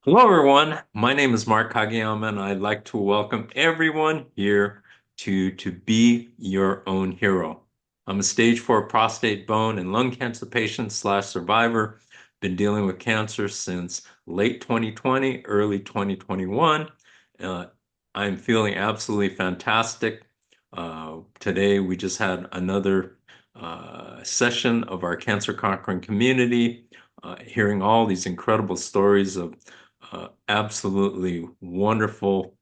Hello, everyone. My name is Mark Kageyama, and I'd like to welcome everyone here to Be Your Own Hero. I'm a stage 4 prostate, bone, and lung cancer patient slash survivor. Been dealing with cancer since late 2020, early 2021. Uh, I'm feeling absolutely fantastic. Today, we just had another session of our Cancer Conquering community, hearing all these incredible stories of absolutely wonderful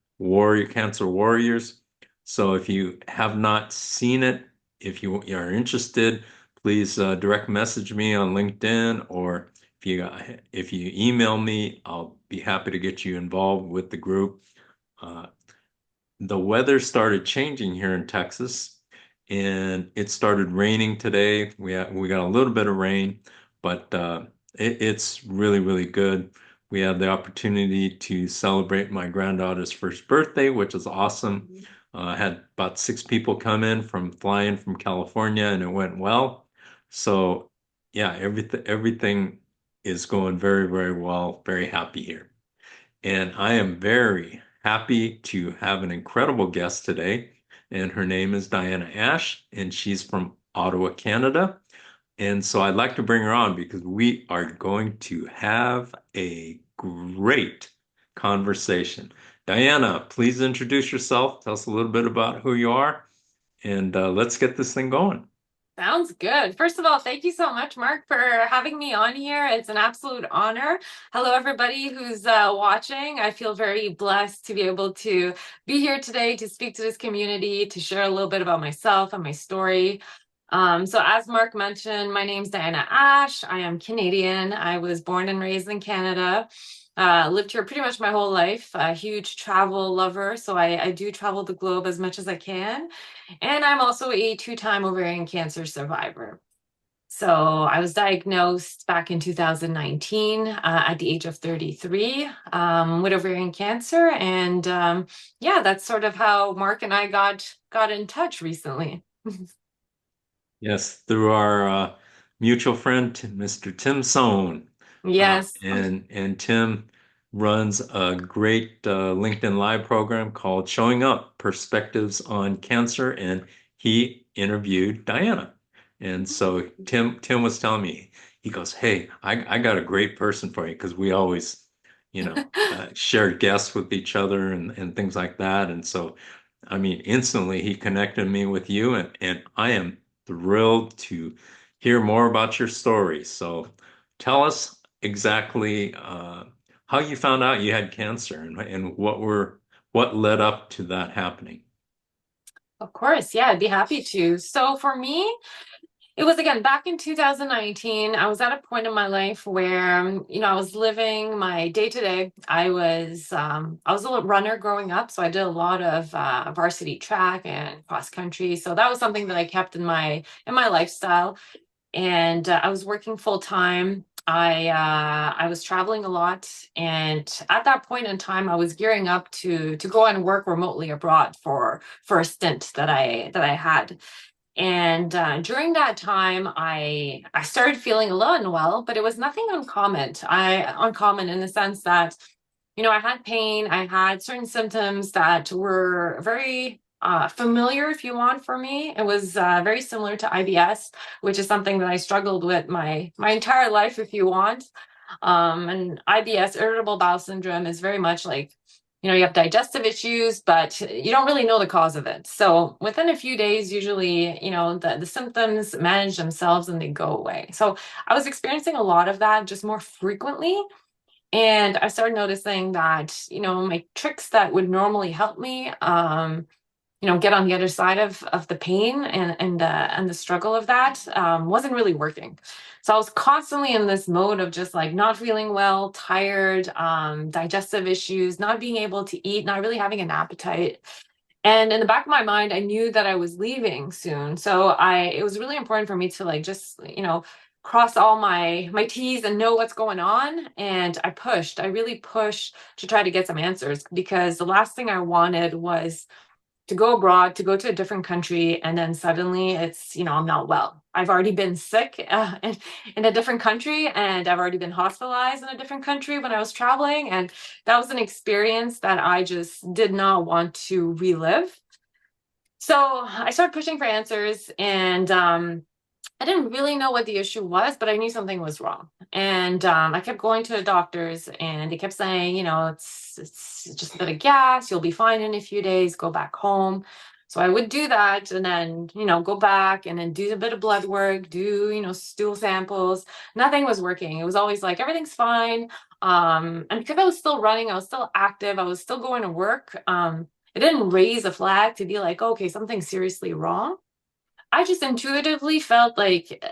cancer warriors. So if you have not seen it, if you are interested, please direct message me on LinkedIn, or if you email me, I'll be happy to get you involved with the group. Uh, the weather started changing here in Texas, and it started raining today. We got a little bit of rain, but it's really good. We had the opportunity to celebrate my granddaughter's first birthday, which is awesome. I had about 6 people come in from flying from California, and it went well. So yeah, everything is going very well. Very happy here. And I am very happy to have an incredible guest today. And her name is Diana Ash, and she's from Ottawa, Canada. And so I'd like to bring her on because we are going to have a great conversation. Diana, please introduce yourself. Tell us a little bit about who you are, and let's get this thing going. Sounds good. First of all, thank you so much, Mark, for having me on here. It's an absolute honor. Hello, everybody who's watching. I feel very blessed to be able to be here today to speak to this community, to share a little bit about myself and my story. So as Mark mentioned, my name's Diana Ash. I am Canadian. I was born and raised in Canada. Lived here pretty much my whole life. A huge travel lover, so I do travel the globe as much as I can. And I'm also a two-time ovarian cancer survivor. So I was diagnosed back in 2019 at the age of 33 with ovarian cancer, and yeah, that's sort of how Mark and I got in touch recently. Yes, through our mutual friend, Mr. Tim Sohn. Yes. And Tim runs a great LinkedIn Live program called Showing Up: Perspectives on Cancer, and he interviewed Diana. And so Tim was telling me, he goes, "Hey, I got a great person for you," because we always, share guests with each other and things like that. And so, I mean, instantly he connected me with you, and I am thrilled to hear more about your story. So tell us exactly how you found out you had cancer, and what led up to that happening. Of course, yeah, I'd be happy to. So for me, it was again back in 2019. I was at a point in my life where, I was living my day to day. I was a little runner growing up, so I did a lot of varsity track and cross country. So that was something that I kept in my lifestyle. And I was working full time. I was traveling a lot, and at that point in time, I was gearing up to go and work remotely abroad for a stint that I had. And during that time, I started feeling a little unwell, but it was nothing uncommon in the sense that, I had pain, I had certain symptoms that were very familiar, if you want, for me. It was very similar to IBS, which is something that I struggled with my entire life, if you want. And IBS, irritable bowel syndrome, is very much like, you have digestive issues, but you don't really know the cause of it. So within a few days, usually, the symptoms manage themselves and they go away. So I was experiencing a lot of that just more frequently. And I started noticing that, my tricks that would normally help me, get on the other side of the pain and the struggle of that wasn't really working. So I was constantly in this mode of just like not feeling well, tired, digestive issues, not being able to eat, not really having an appetite. And in the back of my mind, I knew that I was leaving soon. So it was really important for me to like just, cross all my T's and know what's going on. And I really pushed to try to get some answers because the last thing I wanted was to go abroad, to go to a different country, and then suddenly it's, I'm not well. I've already been sick in a different country, and I've already been hospitalized in a different country when I was traveling. And that was an experience that I just did not want to relive. So I started pushing for answers, and I didn't really know what the issue was, but I knew something was wrong. And I kept going to the doctors, and they kept saying, it's just a bit of gas. You'll be fine in a few days. Go back home. So I would do that, and then go back and then do a bit of blood work, do stool samples. Nothing was working. It was always like everything's fine. And because I was still running, I was still active, I was still going to work. It didn't raise a flag to be like, okay, something's seriously wrong. I just intuitively felt like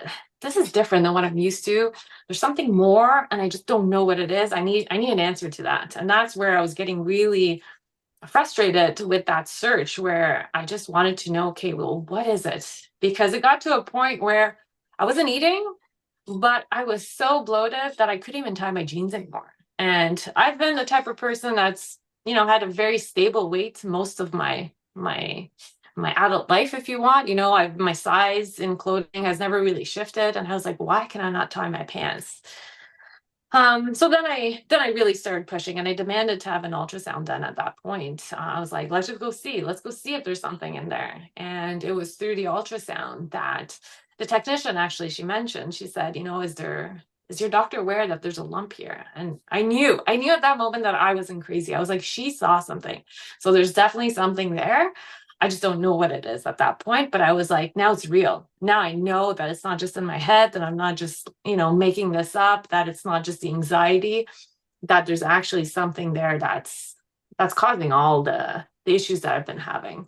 this is different than what I'm used to. There's something more, and I just don't know what it is. I need an answer to that. And that's where I was getting really frustrated with that search, where I just wanted to know, okay, well, what is it? Because it got to a point where I wasn't eating, but I was so bloated that I couldn't even tie my jeans anymore. And I've been the type of person that's, had a very stable weight most of my adult life, if you want. My size in clothing has never really shifted. And I was like, why can I not tie my pants? So then I really started pushing, and I demanded to have an ultrasound done at that point. I was like, let's just go see. Let's go see if there's something in there. And it was through the ultrasound that the technician, actually, she mentioned, she said, is your doctor aware that there's a lump here? And I knew at that moment that I wasn't crazy. I was like, she saw something. So there's definitely something there. I just don't know what it is at that point. But I was like, now it's real. Now I know that it's not just in my head, that I'm not just, making this up, that it's not just the anxiety, that there's actually something there that's causing all the issues that I've been having.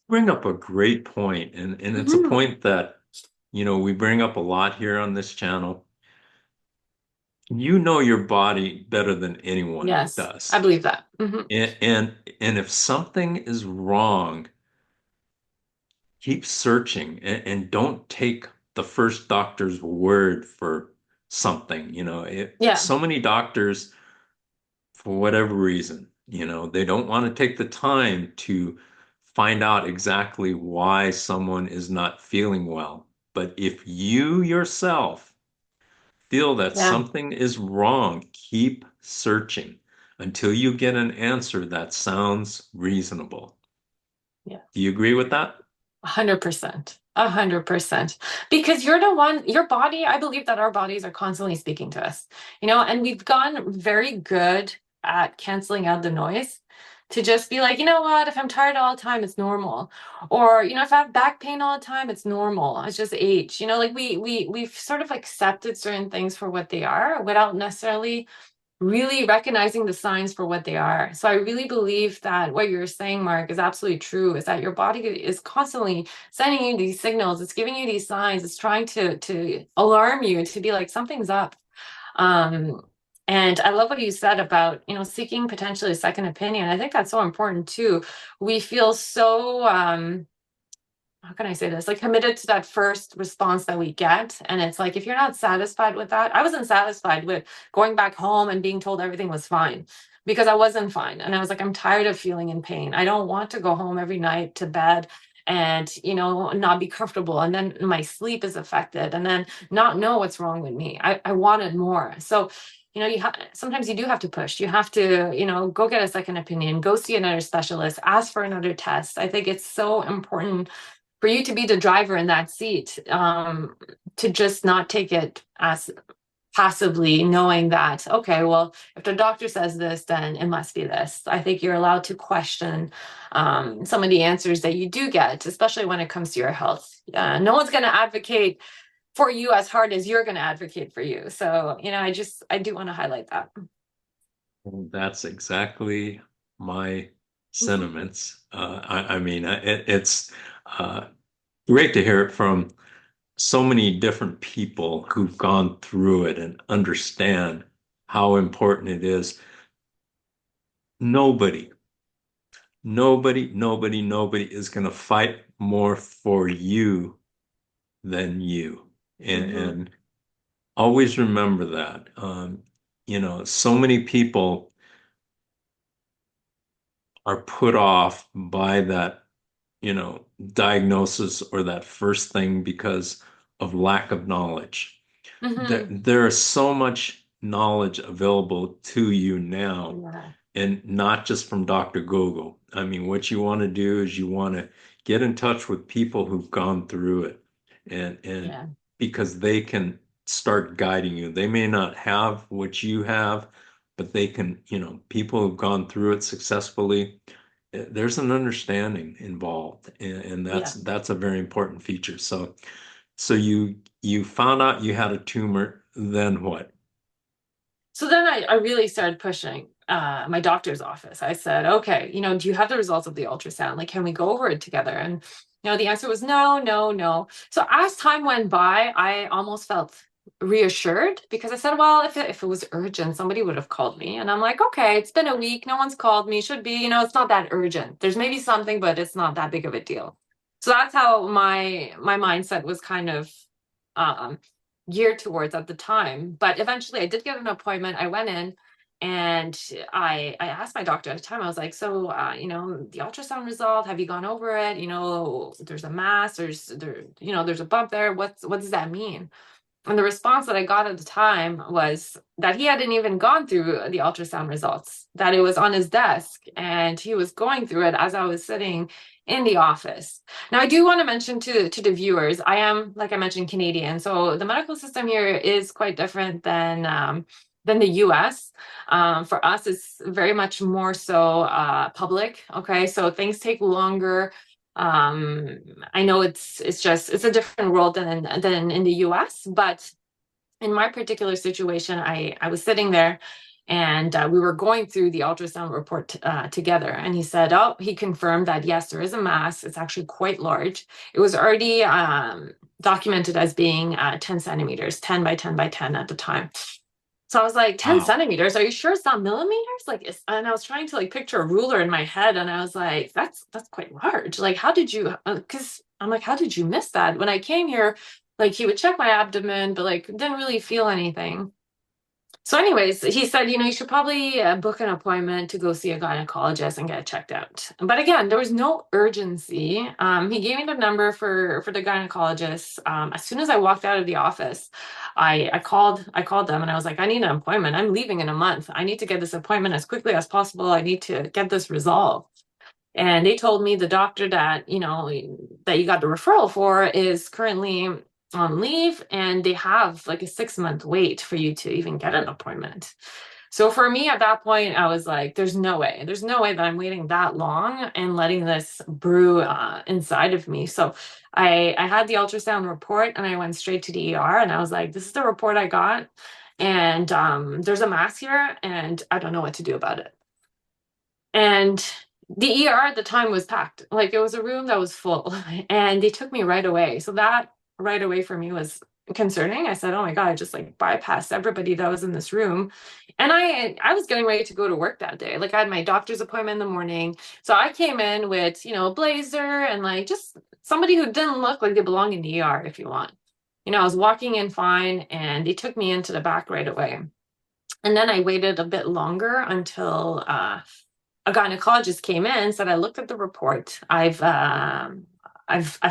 Bring up a great point, and it's a Mhm. point that, we bring up a lot here on this channel. You know your body better than anyone Yes, I does. believe that. And if something is wrong, keep searching, and don't take the first doctor's word for something. Yeah, So many doctors, for whatever reason, they don't want to take the time to find out exactly why someone is not feeling well. But if you yourself feel that yeah, something is wrong, keep searching until you get an answer that sounds reasonable. yeah. Do you agree with that? 100%. 100%. Because you're the one, your body, I believe that our bodies are constantly speaking to us, and we've gone very good at canceling out the noise to just be like, you know what, if I'm tired all the time, it's normal. Or, if I have back pain all the time, it's normal. It's just age. Like we've sort of accepted certain things for what they are without necessarily really recognizing the signs for what they are. So I really believe that what you're saying, Mark, is absolutely true, is that your body is constantly sending you these signals. It's giving you these signs. It's trying to alarm you, to be like, something's up. Um, and I love what you said about, seeking potentially a second opinion. I think that's so important too. We feel so how can I say this? Like, committed to that first response that we get. And it's like, if you're not satisfied with that, I wasn't satisfied with going back home and being told everything was fine, because I wasn't fine. And I was like, I'm tired of feeling in pain. I don't want to go home every night to bed and, not be comfortable. And then my sleep is affected, and then not know what's wrong with me. I wanted more. So, sometimes you do have to push. You have to, go get a second opinion, go see another specialist, ask for another test. I think it's so important for you to be the driver in that seat, to just not take it as passively, knowing that, okay, well, if the doctor says this, then it must be this. I think you're allowed to question some of the answers that you do get, especially when it comes to your health. No one's going to advocate for you as hard as you're going to advocate for you. So, I do want to highlight that. That's exactly my sentiments. I mean, it's uh, great to hear it from so many different people who've gone through it and understand how important it is. Nobody, nobody is going to fight more for you than you. Mm-hmm. And always remember that. So many people are put off by that, diagnosis or that first thing because of lack of knowledge. Hmm. There is so much knowledge available to you now, Yeah. and not just from Dr. Google. I mean, what you want to do is you want to get in touch with people who've gone through it, and Yeah. because they can start guiding you. They may not have what you have, but they can, people who've gone through it successfully, there's an understanding involved, and Yeah. that's a very important feature. So you found out you had a tumor, then what? So then I really started pushing my doctor's office. I said, okay, do you have the results of the ultrasound? Like, can we go over it together? And, the answer was no, no, no. So as time went by, I almost felt reassured because I said, well, if it was urgent, somebody would have called me. And I'm like, okay, it's been a week. No one's called me. Should be, it's not that urgent. There's maybe something, but it's not that big of a deal. So that's how my mindset was kind of um, geared towards at the time. But eventually I did get an appointment. I went in and I asked my doctor at the time, I was like, so, the ultrasound result, have you gone over it? There's a mass, there's a bump there. What does that mean? And the response that I got at the time was that he hadn't even gone through the ultrasound results, that it was on his desk and he was going through it as I was sitting in the office. Now, I do want to mention to the viewers, I am, like I mentioned, Canadian. So the medical system here is quite different than the US. For us, it's very much more so public. Okay. So things take longer. um I know it's a different world than in the US, but in my particular situation, I was sitting there and we were going through the ultrasound report together, and he said, oh, he confirmed that yes, there is a mass. It's actually quite large. It was already documented as being 10 centimeters, 10 by 10 by 10 at the time. So I was like, 10 Wow. centimeters? Are you sure it's not millimeters? And I was trying to like picture a ruler in my head, and I was like, that's quite large. Like, how did you? Because I'm like, how did you miss that? When I came here, like he would check my abdomen, but like didn't really feel anything. So, anyways, he said, you should probably book an appointment to go see a gynecologist and get checked out. But again, there was no urgency. He gave me the number for the gynecologist. As soon as I walked out of the office, I called them and I was like, I need an appointment. I'm leaving in a month. I need to get this appointment as quickly as possible. I need to get this resolved. And they told me the doctor that you got the referral for is currently on leave, and they have like a 6 month wait for you to even get an appointment. So for me at that point, I was like, there's no way. There's no way that I'm waiting that long and letting this brew inside of me. So I had the ultrasound report and I went straight to the ER and I was like, this is the report I got. And there's a mass here and I don't know what to do about it. And the ER at the time was packed. Like it was a room that was full and they took me right away. So that right away for me was concerning. I said, "Oh my God, I just like bypassed everybody that was in this room." And I was getting ready to go to work that day. Like I had my doctor's appointment in the morning. So I came in with, a blazer and like just somebody who didn't look like they belong in the ER if you want. I was walking in fine and they took me into the back right away. And then I waited a bit longer until a gynecologist came in, said, I looked at the report. I've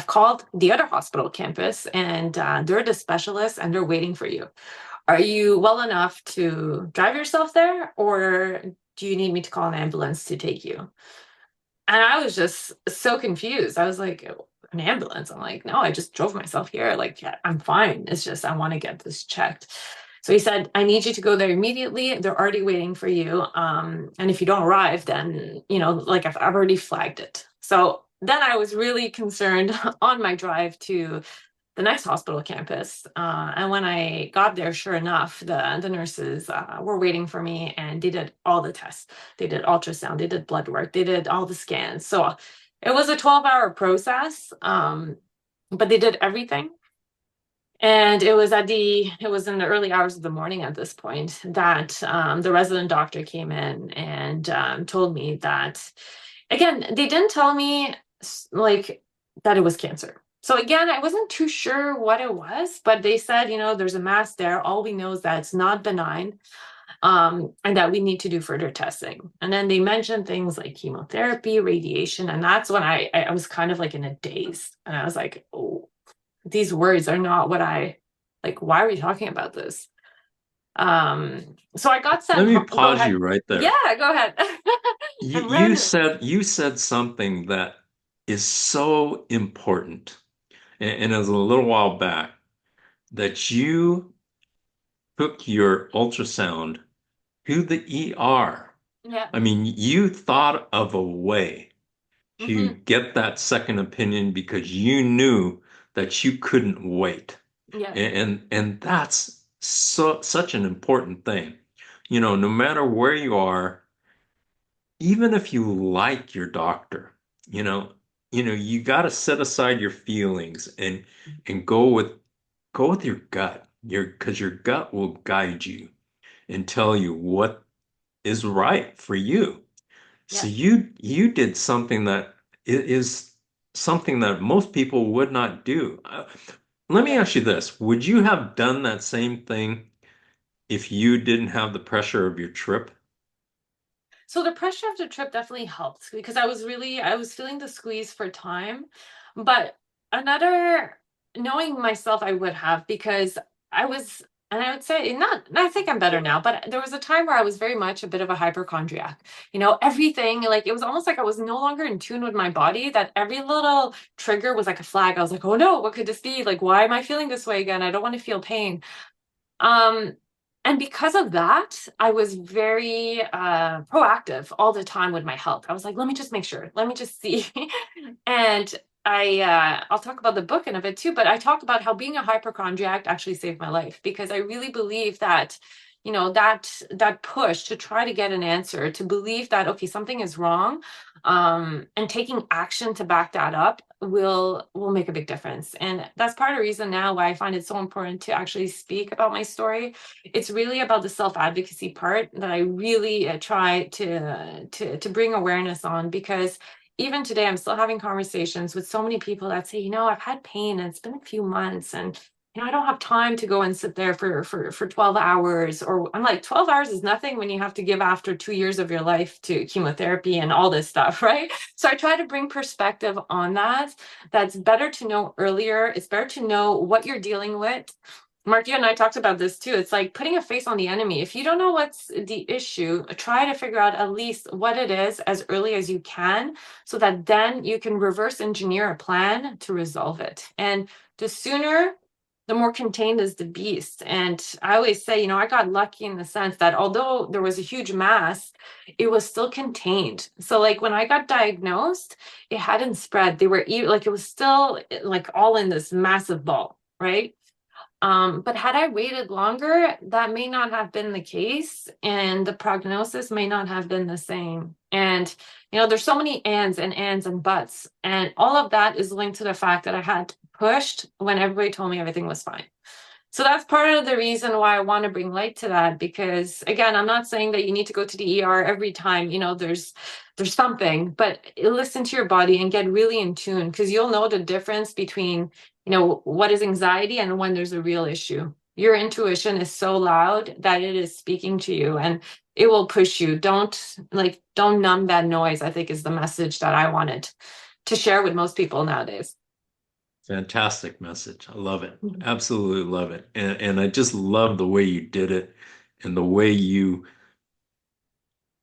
called the other hospital campus, and they're the specialists, and they're waiting for you. Are you well enough to drive yourself there, or do you need me to call an ambulance to take you? And I was just so confused. I was like, an ambulance? I'm like, no, I just drove myself here. Like, yeah, I'm fine. It's just, I want to get this checked. So he said, I need you to go there immediately. They're already waiting for you. And if you don't arrive, then, like I've already flagged it. So then I was really concerned on my drive to the next hospital campus. And when I got there, sure enough, the nurses were waiting for me and they did all the tests. They did ultrasound, they did blood work, they did all the scans. So it was a 12-hour process, but they did everything. And it was in the early hours of the morning at this point that the resident doctor came in and told me that, again, they didn't tell me like that it was cancer. So again, I wasn't too sure what it was, but they said, there's a mass there. All we know is that it's not benign. and that we need to do further testing. And then they mentioned things like chemotherapy, radiation, and that's when I was kind of like in a daze, and I was like, oh, these words are not what I like. Why are we talking about this? So I got Let sent me home. Go pause ahead. you right Yeah, there. go ahead. You, I'm you ready. said you said something that is so important, and it was a little while back that you took your ultrasound to the ER. Yeah. I mean, you thought of a way to Hmm. get that second opinion because you knew that you couldn't wait. Yeah. And that's such an important thing. No matter where you are, even if you like your doctor, you know, you got to set aside your feelings and go with your gut. Because your gut will guide you and tell you what is right for you. So Yeah. you did something that is something that most people would not do. Let me Yeah. ask you this. Would you have done that same thing if you didn't have the pressure of your trip? So the pressure of the trip definitely helped because I was feeling the squeeze for time. But another, knowing myself, I would have because I was, and I would say not, I think I'm better now, but there was a time where I was very much a bit of a hypochondriac. Everything, like it was almost like I was no longer in tune with my body, that every little trigger was like a flag. I was like, oh no, what could this be? Like, why am I feeling this way again? I don't want to feel pain. Um, and because of that, I was very proactive all the time with my health. I was like, let me just make sure, let me just see. And I'll talk about the book in a bit too, but I talk about how being a hypochondriac actually saved my life because I really believe that, that push to try to get an answer, to believe that, okay, something is wrong, and taking action to back that up will make a big difference. And that's part of the reason now why I find it so important to actually speak about my story. It's really about the self-advocacy part that I really try to bring awareness on, because even today I'm still having conversations with so many people that say, I've had pain and it's been a few months, and I don't have time to go and sit there for 12 hours. Or I'm like, 12 hours is nothing when you have to give after 2 years of your life to chemotherapy and all this stuff, right? So I try to bring perspective on that. That's better to know earlier. It's better to know what you're dealing with. Mark, you and I talked about this too. It's like putting a face on the enemy. If you don't know what's the issue, try to figure out at least what it is as early as you can, so that then you can reverse engineer a plan to resolve it. And the sooner, the more contained is the beast. And I always say, I got lucky in the sense that although there was a huge mass, it was still contained. So like when I got diagnosed, it hadn't spread. They were like, it was still like all in this massive ball, right? But had I waited longer, that may not have been the case, and the prognosis may not have been the same. And there's so many ands and buts, and all of that is linked to the fact that I had pushed when everybody told me everything was fine. So that's part of the reason why I want to bring light to that, because again, I'm not saying that you need to go to the ER every time, there's something, but listen to your body and get really in tune, because you'll know the difference between, what is anxiety and when there's a real issue. Your intuition is so loud that it is speaking to you, and it will push you. Don't numb that noise, I think, is the message that I wanted to share with most people nowadays. Fantastic message. I love it. Absolutely love it. And I just love the way you did it and the way you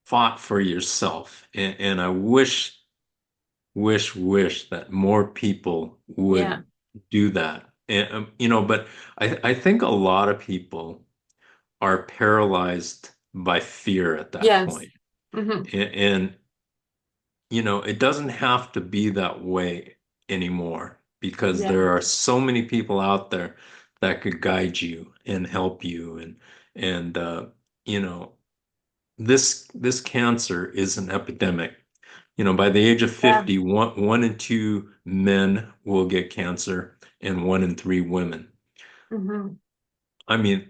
fought for yourself. And I wish that more people Yeah. would do that. And, but I think a lot of people are paralyzed by fear at that Yes. point. Hmm. And it doesn't have to be that way anymore because Yeah. there are so many people out there that could guide you and help you. And you know, this cancer is an epidemic. By the age of Yeah. 50, one in two men will get cancer and one in three women. Hmm. I mean,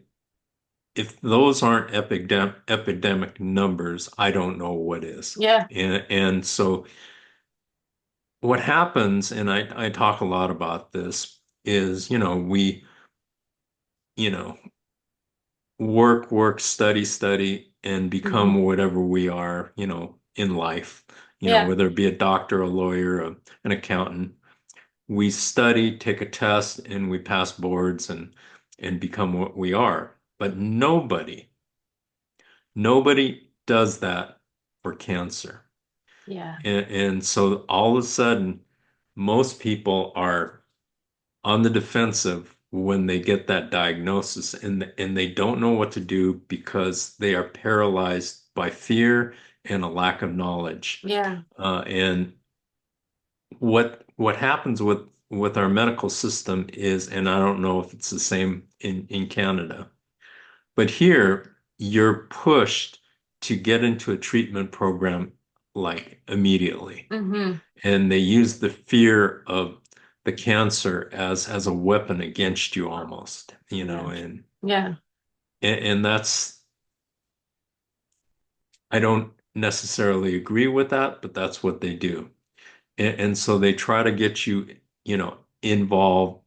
if those aren't epidemic numbers, I don't know what is. Yeah. And so what happens, and I talk a lot about this, is, you know, work, work, study, study, and Hmm. become whatever we are, in life, Yeah. whether it be a doctor, a lawyer, an accountant. We study, take a test, and we pass boards and become what we are. But nobody does that for cancer. Yeah. And so all of a sudden, most people are on the defensive when they get that diagnosis and they don't know what to do because they are paralyzed by fear and a lack of knowledge. Yeah. And what happens with our medical system is, and I don't know if it's the same in Canada, but here you're pushed to get into a treatment program like immediately. Hmm. And they use the fear of the cancer as a weapon against you almost, Yeah. and Yeah. and that's I don't necessarily agree with that, but that's what they do. And so they try to get you, involved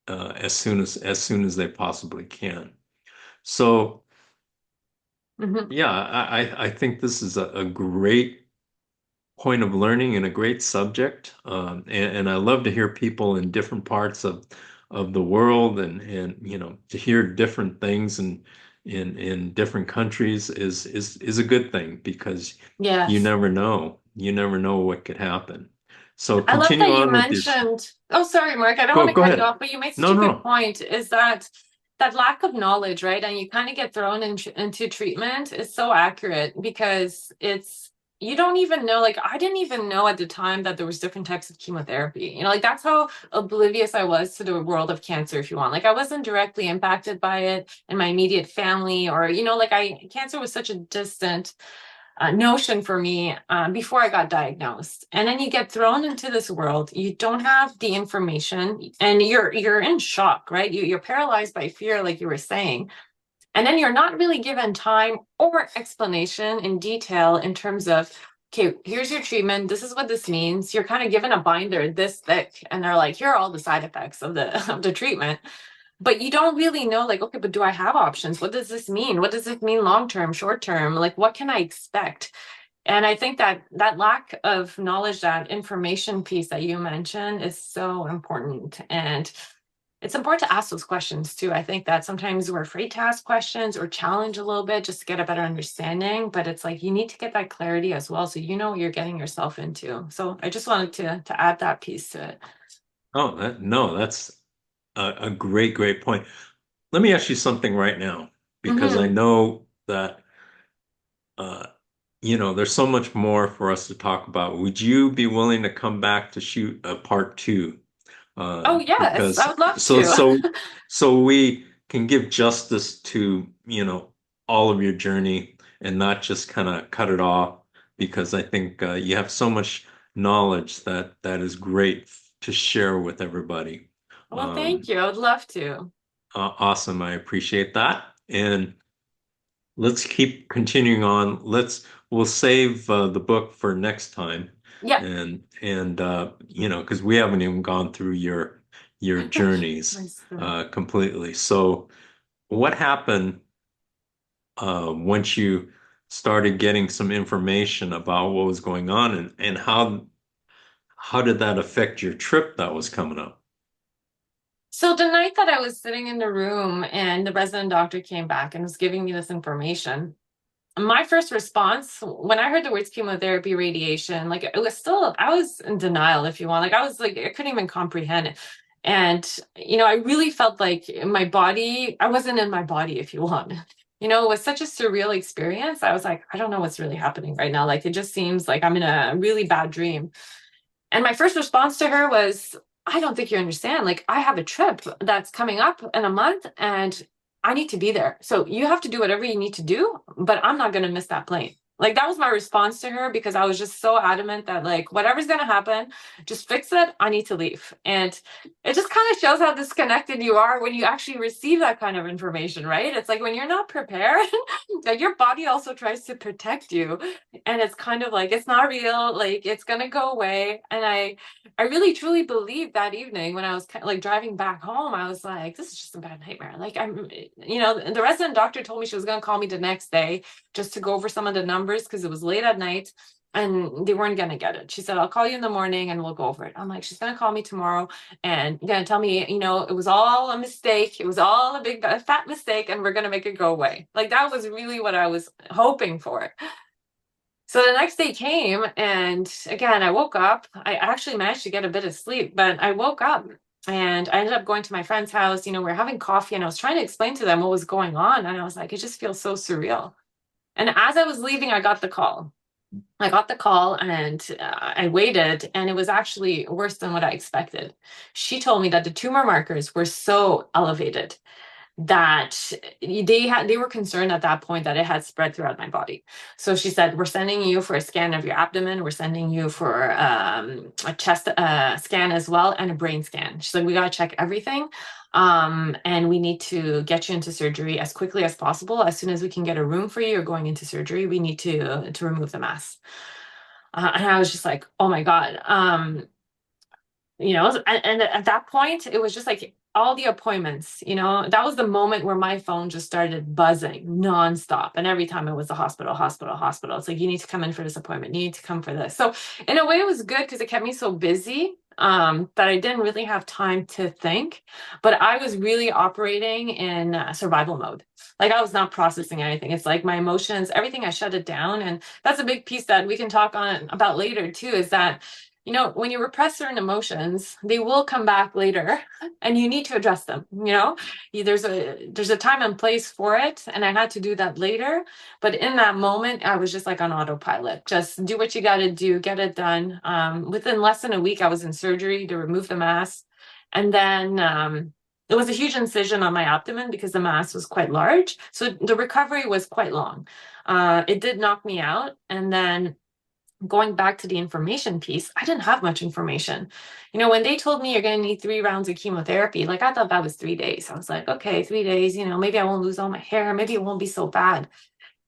as soon as they possibly can. So Hmm. yeah, I think this is a great point of learning and a great subject. And I love to hear people in different parts of the world and to hear different things in different countries is a good thing because you Yes. never know. You never know what could happen. So I love continue that you on with your mentioned, oh, sorry, Mark, I don't want go to go cut you ahead. off, but you made such No, a no, good no. point is that that lack of knowledge, right? And you kind of get thrown into treatment is so accurate because you don't even know, like, I didn't even know at the time that there was different types of chemotherapy. Like that's how oblivious I was to the world of cancer, if you want. Like I wasn't directly impacted by it in my immediate family or, cancer was such a distant notion for me before I got diagnosed. And then you get thrown into this world. You don't have the information, and you're in shock, right? You're paralyzed by fear, like you were saying. And then you're not really given time or explanation in detail in terms of, okay, here's your treatment. This is what this means. You're kind of given a binder this thick, and they're like, here are all the side effects of the of the treatment. But you don't really know, like, okay, but do I have options? What does this mean? What does it mean long term, short term? Like, what can I expect? And I think that that lack of knowledge, that information piece that you mentioned is so important. And it's important to ask those questions too. I think that sometimes we're afraid to ask questions or challenge a little bit just to get a better understanding. But it's like you need to get that clarity as well so you know what you're getting yourself into. So I just wanted to add that piece to it. Oh, no, that's a great, great point. Let me ask you something right now, because I Hmm. know that uh, there's so much more for us to talk about. Would you be willing to come back to shoot a part two? Oh, yes, I Because would love so to. so so we can give justice to, all of your journey and not just kind of cut it off, because I think you have so much knowledge that is great to share with everybody. Well, thank Um, you. I would love to. awesome. I appreciate that. And let's keep continuing on. We'll save the book for next time, Yeah. and because we haven't even gone through your My journeys story. completely. So, what happened once you started getting some information about what was going on, and how did that affect your trip that was coming up? So the night that I was sitting in the room and the resident doctor came back and was giving me this information, my first response when I heard the words chemotherapy, radiation, like it was still, I was in denial, if you want. Like I was like, I couldn't even comprehend it. And, I really felt like my body, I wasn't in my body, if you want. It was such a surreal experience. I was like, I don't know what's really happening right now. Like it just seems like I'm in a really bad dream. And my first response to her was, I don't think you understand. Like, I have a trip that's coming up in a month and I need to be there. So you have to do whatever you need to do, but I'm not going to miss that plane. Like that was my response to her because I was just so adamant that like whatever's gonna happen, just fix it. I need to leave. And it just kind of shows how disconnected you are when you actually receive that kind of information, right? It's like when you're not prepared, like your body also tries to protect you. And it's kind of like it's not real, like it's gonna go away. And I really truly believed that evening when I was like driving back home, I was like, this is just a bad nightmare. Like the resident doctor told me she was gonna call me the next day just to go over some of the numbers because it was late at night and they weren't going to get it. She said, I'll call you in the morning and we'll go over it. I'm like, she's going to call me tomorrow and going to tell me, it was all a mistake. It was all a big fat mistake and we're going to make it go away. Like that was really what I was hoping for. So the next day came and again, I woke up. I actually managed to get a bit of sleep, but I woke up and I ended up going to my friend's house. We're having coffee and I was trying to explain to them what was going on. And I was like, it just feels so surreal. And as I was leaving, I got the call. I got the call and I waited, and it was actually worse than what I expected. She told me that the tumor markers were so elevated that they were concerned at that point that it had spread throughout my body. So she said, we're sending you for a scan of your abdomen, we're sending you for a chest scan as well, and a brain scan. She's like, we got to check everything, and we need to get you into surgery as quickly as possible. As soon as we can get a room for you, you're going into surgery. We need to remove the mass. And I was just like, oh my God. And at that point, it was just like all the appointments, that was the moment where my phone just started buzzing nonstop. And every time it was a hospital, hospital, hospital. It's like, you need to come in for this appointment. You need to come for this. So in a way, it was good because it kept me so busy that I didn't really have time to think. But I was really operating in survival mode. Like I was not processing anything. It's like my emotions, everything, I shut it down. And that's a big piece that we can talk on about later too, is that when you repress certain emotions, they will come back later and you need to address them. There's a time and place for it. And I had to do that later. But in that moment, I was just like on autopilot. Just do what you got to do, get it done. Within less than a week, I was in surgery to remove the mass. And then it was a huge incision on my abdomen because the mass was quite large. So the recovery was quite long. It did knock me out. And then going back to the information piece, I didn't have much information. When they told me you're going to need 3 rounds of chemotherapy, like I thought that was 3 days. I was like, okay, 3 days, maybe I won't lose all my hair. Maybe it won't be so bad.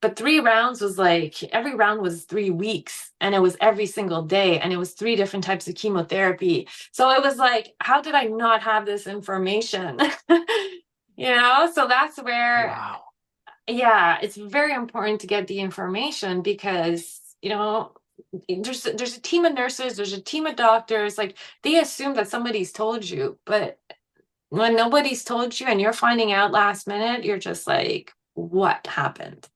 But 3 rounds was like every round was 3 weeks and it was every single day and it was 3 different types of chemotherapy. So it was like, how did I not have this information? So that's where, Wow. yeah, it's very important to get the information because, there's a team of nurses, there's a team of doctors, like they assume that somebody's told you, but when nobody's told you and you're finding out last minute, you're just like, what happened?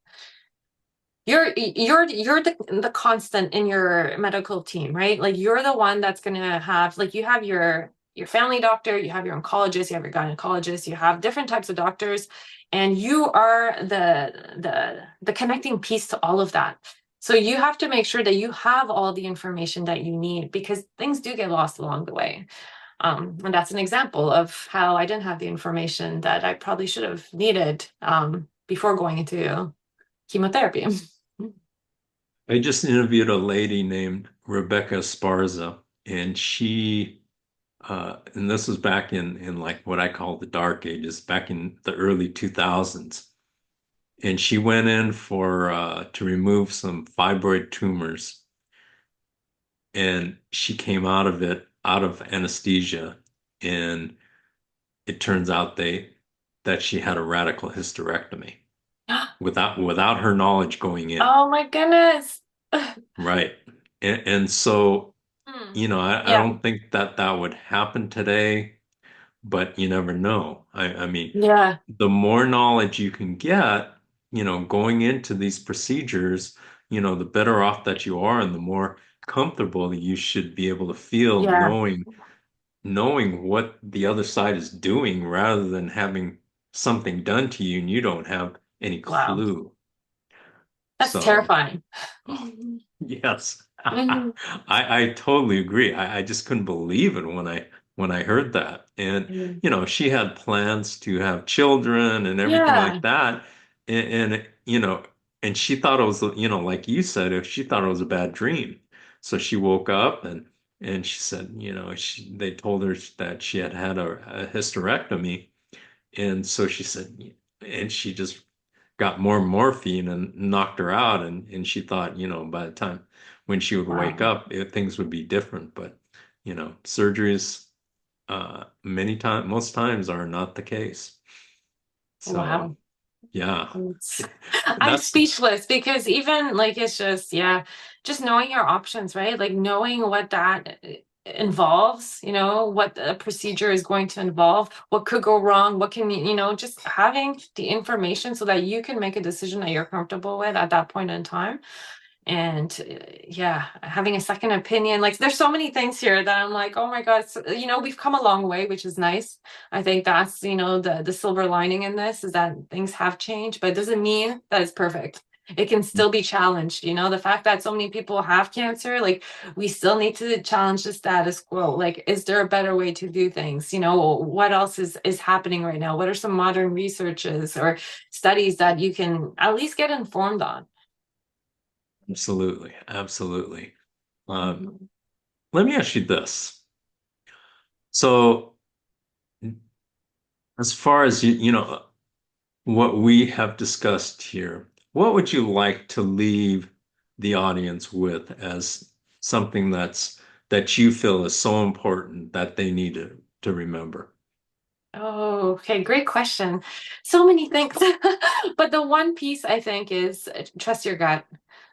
You're the constant in your medical team, right? Like you're the one that's gonna have, like, you have your family doctor, you have your oncologist, you have your gynecologist, you have different types of doctors, and you are the connecting piece to all of that. So you have to make sure that you have all the information that you need because things do get lost along the way. And that's an example of how I didn't have the information that I probably should have needed before going into chemotherapy. I just interviewed a lady named Rebecca Esparza, and and this was back in like what I call the dark ages, back in the early 2000s. And she went in for to remove some fibroid tumors, and she came out of it out of anesthesia, and it turns out that she had a radical hysterectomy without her knowledge going in. Oh my goodness. Right. And so, Hmm. I Yeah, don't think that that would happen today, but you never know. I mean, yeah, the more knowledge you can get, going into these procedures, the better off that you are and the more comfortable you should be able to feel yeah. knowing what the other side is doing rather than having something done to you and you don't have any Wow. clue. That's So, terrifying. oh, Mhm. yes. Mhm. I totally agree. I just couldn't believe it when I heard that. And, she had plans to have children and everything like Yeah, that. And and she thought it was, like you said, if she thought it was a bad dream. So she woke up and she said, they told her that she had had a hysterectomy. And so she said, and she just got more morphine and knocked her out. And she thought, by the time when she would wake Wow. up, things would be different. But, surgeries, most times are not the case. So, Wow. yeah, It's, I'm that's speechless because even like it's just, yeah, just knowing your options, right? Like knowing what that involves, what the procedure is going to involve, what could go wrong, what can just having the information so that you can make a decision that you're comfortable with at that point in time. And yeah, having a second opinion, like there's so many things here that I'm like, oh my God, so, we've come a long way, which is nice. I think that's, the silver lining in this is that things have changed, but it doesn't mean that it's perfect. It can still be challenged, the fact that so many people have cancer, like we still need to challenge the status quo. Like, is there a better way to do things? What else is happening right now? What are some modern researches or studies that you can at least get informed on? absolutely, absolutely. Um, Mhm. Let me ask you this. So, as far as what we have discussed here, what would you like to leave the audience with as something that you feel is so important that they need to remember? Oh, okay. Great question. So many things. But the one piece I think is trust your gut.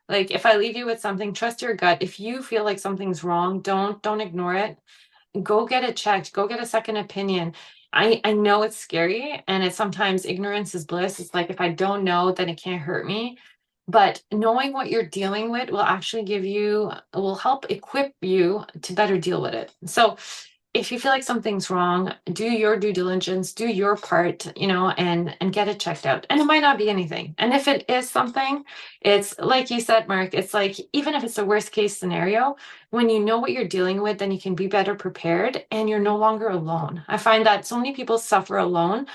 Like if I leave you with something, trust your gut. If you feel like something's wrong, don't ignore it. Go get it checked. Go get a second opinion. I know it's scary and it's sometimes ignorance is bliss. It's like if I don't know, then it can't hurt me. But knowing what you're dealing with will actually will help equip you to better deal with it. So if you feel like something's wrong, do your due diligence, do your part, and get it checked out. And it might not be anything. And if it is something, it's like you said, Mark, it's like even if it's the worst case scenario, when you know what you're dealing with, then you can be better prepared and you're no longer alone. I find that so many people suffer alone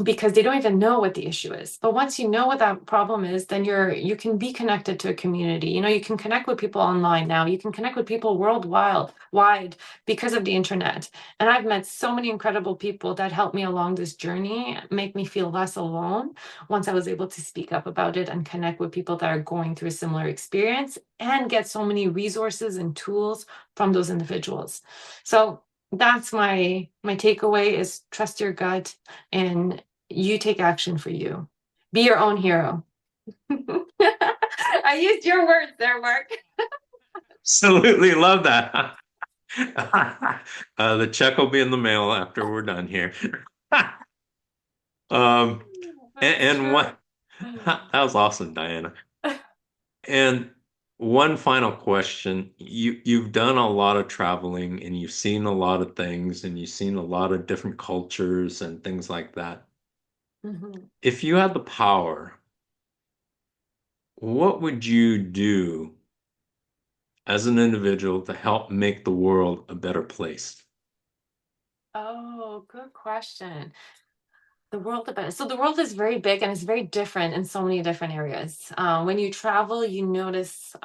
because they don't even know what the issue is. But once you know what that problem is, then you can be connected to a community. You can connect with people online now. You can connect with people worldwide wide because of the internet. And I've met so many incredible people that helped me along this journey, make me feel less alone once I was able to speak up about it and connect with people that are going through a similar experience and get so many resources and tools from those individuals. So that's my takeaway is trust your gut and you take action for you. Be your own hero. I used your words there, Mark. Absolutely love that. The check will be in the mail after we're done here. Um, That's and true. what that was awesome, Diana. And one final question. You've done a lot of traveling and you've seen a lot of things and you've seen a lot of different cultures and things like that. Mhm. If you had the power, what would you do as an individual to help make the world a better place? Oh, good question. The world about it. So the world is very big and it's very different in so many different areas. When you travel, you notice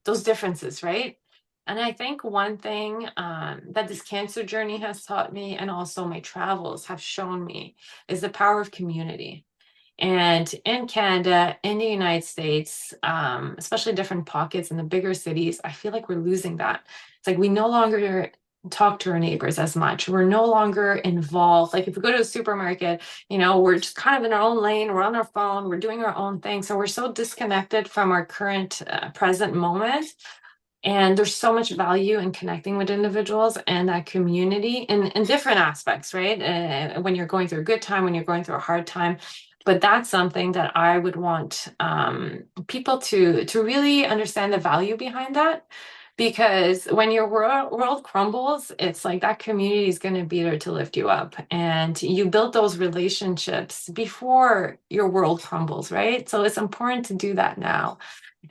those differences, right? And I think one thing that this cancer journey has taught me, and also my travels have shown me, is the power of community. And in Canada, in the United States, especially different pockets in the bigger cities, I feel like we're losing that. It's like we no longer talk to our neighbors as much. We're no longer involved. Like if we go to a supermarket, we're just kind of in our own lane, we're on our phone, we're doing our own thing. So we're so disconnected from our current present moment. And there's so much value in connecting with individuals and that community in different aspects, right? When you're going through a good time, when you're going through a hard time. But that's something that I would want people to really understand the value behind that. Because when your world crumbles, it's like that community is going to be there to lift you up. And you build those relationships before your world crumbles, right? So it's important to do that now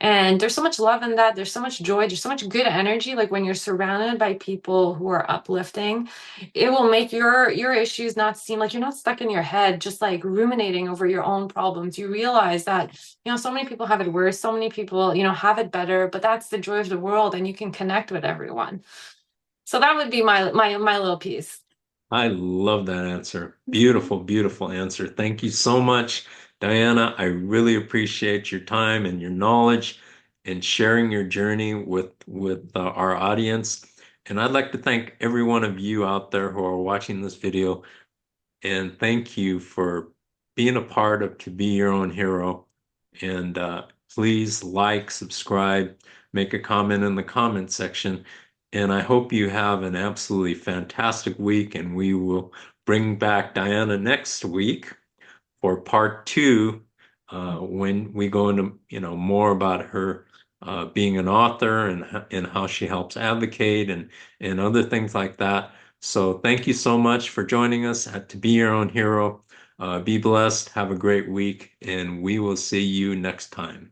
And there's so much love in that. There's so much joy. There's so much good energy. Like when you're surrounded by people who are uplifting, it will make your issues not seem like you're not stuck in your head, just like ruminating over your own problems. You realize that, so many people have it worse, so many people, have it better, but that's the joy of the world and you can connect with everyone. So that would be my little piece. I love that answer. Beautiful, beautiful answer. Thank you so much, Diana. I really appreciate your time and your knowledge and sharing your journey with our audience. And I'd like to thank every one of you out there who are watching this video and thank you for being a part of To Be Your Own Hero. And please like, subscribe, make a comment in the comment section. And I hope you have an absolutely fantastic week. And we will bring back Diana next week for part two, when we go into, more about her being an author and how she helps advocate and other things like that. So thank you so much for joining us at To Be Your Own Hero. Be blessed, have a great week, and we will see you next time.